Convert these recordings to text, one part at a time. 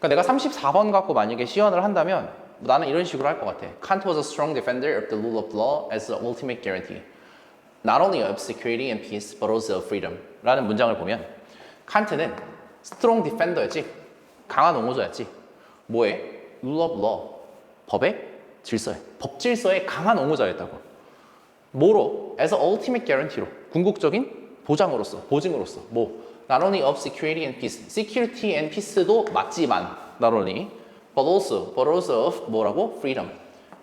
그러니까 내가 34번 갖고 만약에 시연을 한다면 나는 이런 식으로 할 것 같아. Kant was a strong defender of the rule of law as the ultimate guarantee. Not only of security and peace, but also of freedom. 라는 문장을 보면 칸트는 strong defender였지. 강한 옹호자였지. 뭐에? rule of law. 법의 질서에. 법 질서의 강한 옹호자였다고. 뭐로? as a ultimate guarantee로. 궁극적인 보장으로서, 보증으로서. 뭐? Not only of security and peace. security and peace도 맞지만 not only but also of 뭐라고? freedom.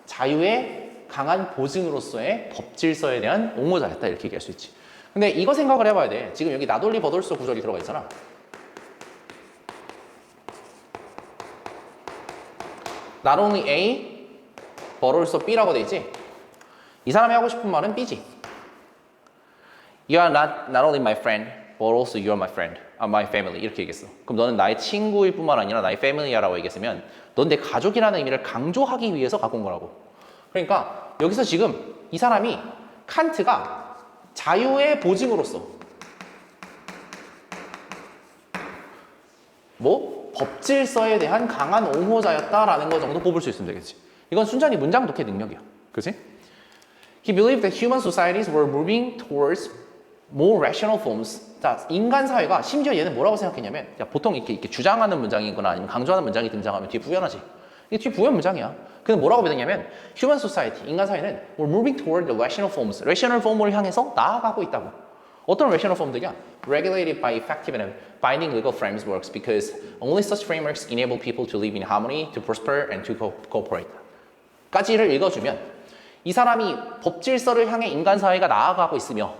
자유의 강한 보증으로서의 법 질서에 대한 옹호자였다 이렇게 얘기할 수 있지. 근데 이거 생각을 해봐야 돼. 지금 여기 not only but also 구절이 들어가 있잖아. not only A but also B라고 돼 있지. 이 사람이 하고 싶은 말은 B지. You are not only my friend but also you are my friend, my family 이렇게 얘기했어. 그럼 너는 나의 친구일 뿐만 아니라 나의 family야라고 얘기했으면 넌 내 가족이라는 의미를 강조하기 위해서 갖고 온 거라고. 그러니까 여기서 지금 이 사람이 칸트가 자유의 보증으로서 뭐 법질서에 대한 강한 옹호자였다라는 거 정도 뽑을 수 있으면 되겠지. 이건 순전히 문장 독해 능력이야. 그렇지? He believed that human societies were moving towards more rational forms. 자, 인간 사회가 심지어 얘는 뭐라고 생각했냐면 야, 보통 이렇게 주장하는 문장이거나 아니면 강조하는 문장이 등장하면 뒤에 부연하지. 이게 뒤에 부연 문장이야. 그는 뭐라고 배웠냐면 human society, 인간 사회는 we're moving toward the rational forms. rational form을 향해서 나아가고 있다고. 어떤 rational form들이야? regulated by effective and binding legal frameworks because only such frameworks enable people to live in harmony, to prosper, and to cooperate. 까지를 읽어주면 이 사람이 법 질서를 향해 인간 사회가 나아가고 있으며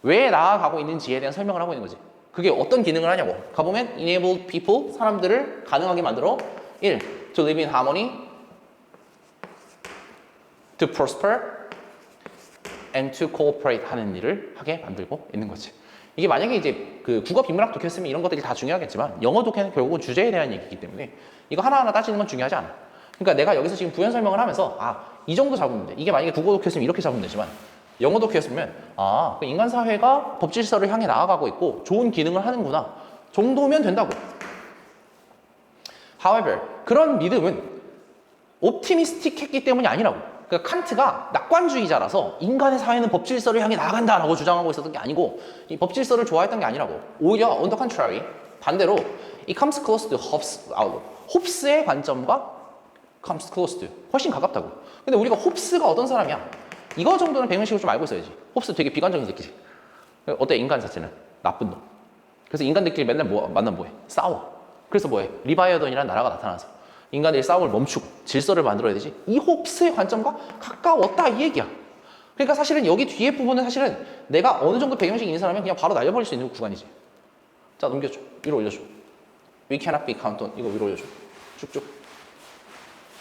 왜 나아가고 있는지에 대한 설명을 하고 있는 거지. 그게 어떤 기능을 하냐고. 가보면 enable people, 사람들을 가능하게 만들어 1. to live in harmony, to prosper, and to cooperate 하는 일을 하게 만들고 있는 거지. 이게 만약에 이제 그 국어 비문학 독해였으면 이런 것들이 다 중요하겠지만 영어 독해는 결국은 주제에 대한 얘기이기 때문에 이거 하나하나 따지는 건 중요하지 않아. 그러니까 내가 여기서 지금 부연 설명을 하면서 이 정도 잡으면 돼. 이게 만약에 국어 독해였으면 이렇게 잡으면 되지만 영어 독해였으면 그 인간 사회가 법 질서를 향해 나아가고 있고 좋은 기능을 하는구나 정도면 된다고. However, 그런 믿음은 옵티미스틱했기 때문이 아니라고. 그러니까 칸트가 낙관주의자라서 인간의 사회는 법 질서를 향해 나아간다라고 주장하고 있었던 게 아니고 이 법 질서를 좋아했던 게 아니라고. 오히려 on the contrary, 반대로 it comes close to Hobbes' outlook. 홉스의 관점과 comes close to, 훨씬 가깝다고. 근데 우리가 홉스가 어떤 사람이야? 이거 정도는 백면식으로 좀 알고 있어야지. 홉스 되게 비관적인 새끼지. 어때? 인간 자체는 나쁜 놈. 그래서 인간들끼리 맨날 만나면 뭐해? 싸워. 그래서 뭐해? 리바이어던이라는 나라가 나타나서 인간들이 싸움을 멈추고 질서를 만들어야 되지. 이 홉스의 관점과 가까웠다 이 얘기야. 그러니까 사실은 여기 뒤에 부분은 사실은 내가 어느 정도 배경식이 있는 사람은 그냥 바로 날려버릴 수 있는 구간이지. 자, 넘겨줘. 위로 올려줘. We cannot be counted on. 이거 위로 올려줘. 쭉쭉.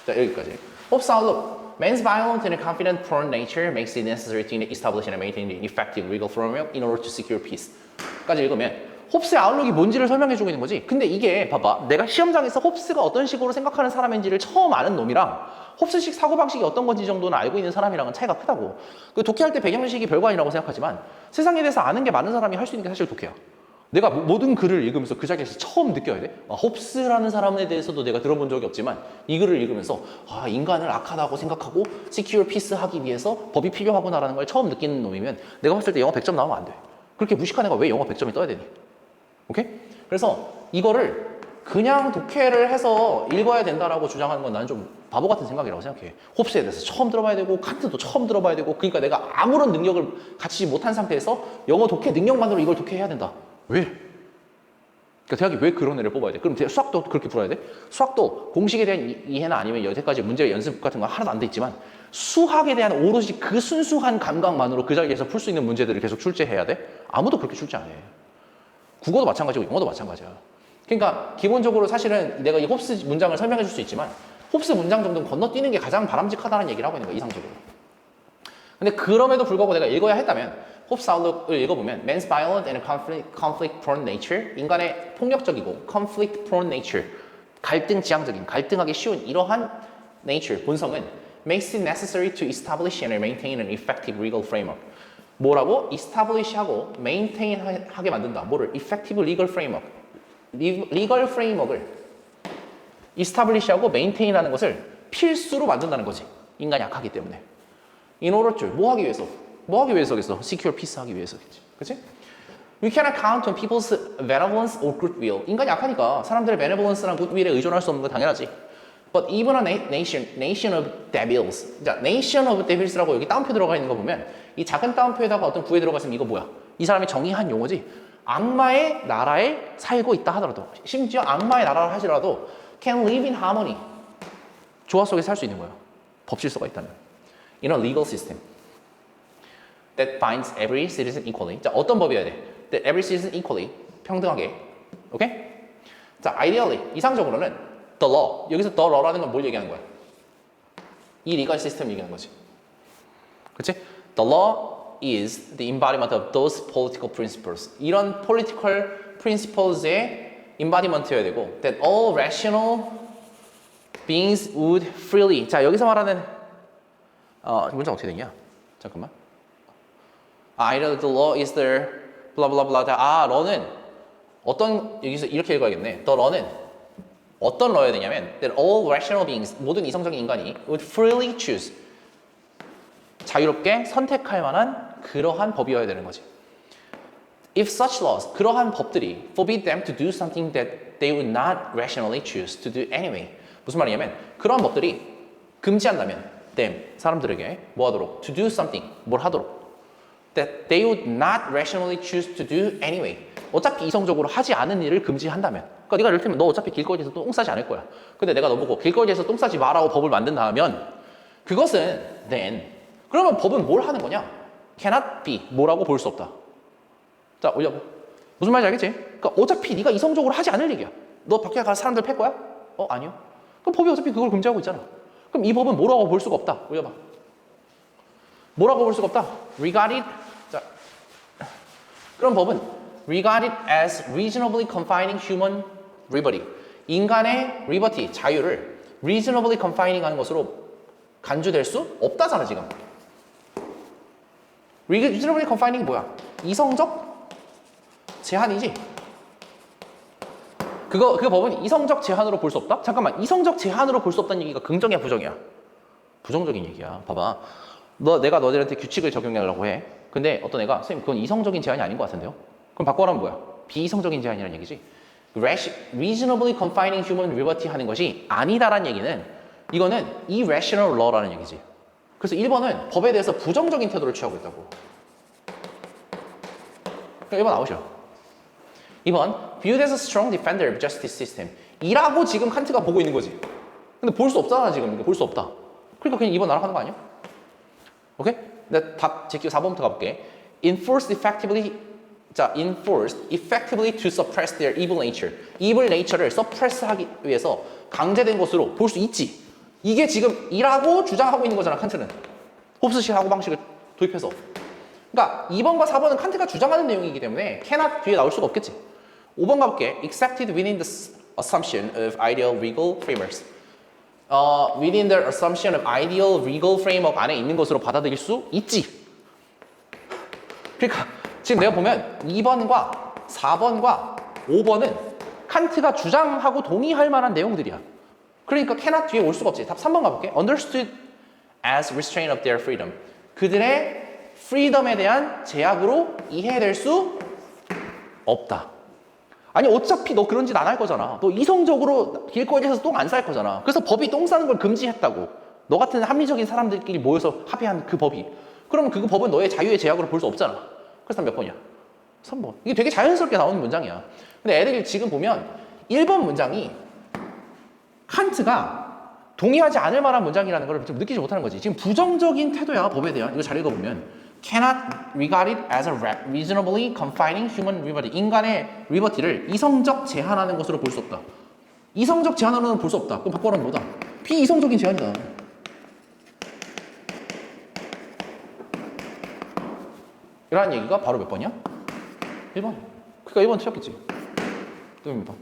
자, 여기까지. 홉스 outlook. Man's violent and confident prone nature makes it necessary to establish and maintain an effective legal framework in order to secure peace. 까지 읽으면 홉스의 아웃룩이 뭔지를 설명해주고 있는 거지. 근데 이게 봐봐. 내가 시험장에서 홉스가 어떤 식으로 생각하는 사람인지를 처음 아는 놈이랑 홉스식 사고방식이 어떤 건지 정도는 알고 있는 사람이랑은 차이가 크다고. 그 독해할 때 배경식이 별거 아니라고 생각하지만 세상에 대해서 아는 게 많은 사람이 할 수 있는 게 사실 독해야. 내가 모든 글을 읽으면서 그 자리에서 처음 느껴야 돼. 홉스라는 사람에 대해서도 내가 들어본 적이 없지만 이 글을 읽으면서 인간을 악하다고 생각하고 secure peace 하기 위해서 법이 필요하구나라는 걸 처음 느끼는 놈이면 내가 봤을 때 영어 100점 나오면 안 돼. 그렇게 무식한 애가 왜 영어 100점이 떠야 되니? 오케이? 그래서 이거를 그냥 독해를 해서 읽어야 된다라고 주장하는 건 나는 좀 바보 같은 생각이라고 생각해. 홉스에 대해서 처음 들어봐야 되고 칸트도 처음 들어봐야 되고 그러니까 내가 아무런 능력을 갖추지 못한 상태에서 영어 독해 능력만으로 이걸 독해해야 된다. 왜? 그러니까 대학이 왜 그런 애를 뽑아야 돼? 그럼 수학도 그렇게 풀어야 돼? 수학도 공식에 대한 이해나 아니면 여태까지 문제 연습 같은 거 하나도 안 돼 있지만 수학에 대한 오로지 그 순수한 감각만으로 그 자리에서 풀 수 있는 문제들을 계속 출제해야 돼? 아무도 그렇게 출제 안 해. 국어도 마찬가지고 영어도 마찬가지야. 그러니까 기본적으로 사실은 내가 이 홉스 문장을 설명해 줄 수 있지만 흡수 문장 정도는 건너뛰는 게 가장 바람직하다는 얘기를 하고 있는 거야, 이상적으로. 근데 그럼에도 불구하고 내가 읽어야 했다면 홉스 아웃룩을 읽어보면 Man's violent and conflict prone nature, 인간의 폭력적이고 conflict prone nature, 갈등 지향적인, 갈등하기 쉬운 이러한 nature, 본성은 makes it necessary to establish and maintain an effective legal framework. 뭐라고? establish하고 maintain 하게 만든다. 뭐를? effective legal framework. legal framework을 establish하고 maintain하는 것을 필수로 만든다는 거지. 인간이 약하기 때문에. In order to 뭐 하기 위해서? 뭐 하기 위해서겠어? Secure peace 하기 위해서겠지. 그렇지? We cannot count on people's benevolence or goodwill. 인간이 약하니까 사람들의 benevolence랑 goodwill에 의존할 수 없는 건 당연하지. But even a nation of devils. 자, nation of devils라고 여기 따옴표 들어가 있는 거 보면 이 작은 따옴표에다가 어떤 구에 들어가 있으면 이거 뭐야? 이 사람이 정의한 용어지. 악마의 나라에 살고 있다 하더라도, 심지어 악마의 나라를 하시더라도 can live in harmony. 조화 속에 살 수 있는 거예요. 법질서가 있다면. In a legal system that finds every citizen equally. 자, 어떤 법이어야 돼? That every citizen equally. 평등하게. 오케이? 자, ideally. 이상적으로는 the law. 여기서 the law라는 건 뭘 얘기하는 거야? 이 legal system 얘기하는 거지. 그렇지? The law is the embodiment of those political principles. 이런 political principles의 embodiment여야 되고 that all rational beings would freely. 자, 여기서 말하는 문장 어떻게 되냐? 잠깐만. Either the law is there, blah blah blah. 아, law는 어떤 여기서 이렇게 읽어야겠네. The law는 어떤 law여야 되냐면 that all rational beings 모든 이성적인 인간이 would freely choose. 자유롭게 선택할 만한 그러한 법이어야 되는 거지. If such laws, 그러한 법들이 forbid them to do something that they would not rationally choose to do anyway. 무슨 말이냐면 그러한 법들이 금지한다면 them, 사람들에게 뭐 하도록? To do something, 뭘 하도록? That they would not rationally choose to do anyway. 어차피 이성적으로 하지 않은 일을 금지한다면. 그러니까 네가 이를테면 너 어차피 길거리에서 똥 싸지 않을 거야. 근데 내가 너보고 길거리에서 똥 싸지 마라고 법을 만든다면 그것은 then 그러면 법은 뭘 하는 거냐? cannot be 뭐라고 볼 수 없다. 자, 올려봐. 무슨 말인지 알겠지? 그러니까 어차피 네가 이성적으로 하지 않을 얘기야. 너 밖에 가서 사람들 팰 거야? 아니요. 그럼 법이 어차피 그걸 금지하고 있잖아. 그럼 이 법은 뭐라고 볼 수가 없다. 올려봐. 뭐라고 볼 수가 없다. regarded. 자, 그럼 법은 regarded as reasonably confining human liberty. 인간의 liberty, 자유를 reasonably confining 하는 것으로 간주될 수 없다잖아, 지금. reasonably confining 뭐야? 이성적 제한이지. 그 법은 이성적 제한으로 볼 수 없다? 잠깐만, 이성적 제한으로 볼 수 없다는 얘기가 긍정이야, 부정이야? 부정적인 얘기야. 봐봐. 내가 너희들한테 규칙을 적용하려고 해. 근데 어떤 애가 선생님 그건 이성적인 제한이 아닌 것 같은데요? 그럼 바꿔라면 뭐야? 비이성적인 제한이라는 얘기지. reasonably confining human liberty 하는 것이 아니다라는 얘기는 이거는 irrational law라는 얘기지. 그래서 1번은 법에 대해서 부정적인 태도를 취하고 있다고. 그럼 1번 나오셔. 2번, viewed as a strong defender of justice system. 이라고 지금 칸트가 보고 있는 거지. 근데 볼 수 없잖아, 지금. 이거 볼 수 없다. 그러니까 그냥 2번 날아가는 거 아니야? 오케이? 내가 답 제끼고 4번부터 가볼게. enforced effectively to suppress their evil nature. evil nature를 suppress하기 위해서 강제된 것으로 볼 수 있지. 이게 지금 이라고 주장하고 있는 거잖아, 칸트는. 홉스식 사고방식을 도입해서. 그러니까 2번과 4번은 칸트가 주장하는 내용이기 때문에 cannot 뒤에 나올 수가 없겠지. 5번 가볼게. accepted within the assumption of ideal legal frameworks. within the assumption of ideal legal framework 안에 있는 것으로 받아들일 수 있지. 그러니까 지금 내가 보면 2번과 4번과 5번은 칸트가 주장하고 동의할 만한 내용들이야. 그러니까 cannot 뒤에 올 수가 없지. 답 3번 가볼게. understood as restraint of their freedom. 그들의 freedom에 대한 제약으로 이해될 수 없다. 아니 어차피 너 그런 짓 안 할 거잖아. 너 이성적으로 길거리에서 똥 안 쌀 거잖아. 그래서 법이 똥 싸는 걸 금지했다고. 너 같은 합리적인 사람들끼리 모여서 합의한 그 법이. 그러면 그 법은 너의 자유의 제약으로 볼 수 없잖아. 그래서 몇 번이야? 3번. 이게 되게 자연스럽게 나오는 문장이야. 근데 애들이 지금 보면 1번 문장이 칸트가 동의하지 않을 만한 문장이라는 걸 좀 느끼지 못하는 거지. 지금 부정적인 태도야, 법에 대한. 이거 잘 읽어보면 cannot regarded as a reasonably confining human liberty. 인간의 리버티를 이성적 제한하는 것으로 볼 수 없다. 이성적 제한으로는 볼 수 없다. 그럼 바꿔라면 뭐다? 비이성적인 제한이다. 이라는 얘기가 바로 몇 번이야? 1번. 그러니까 1번 틀렸겠지. 또 입니다.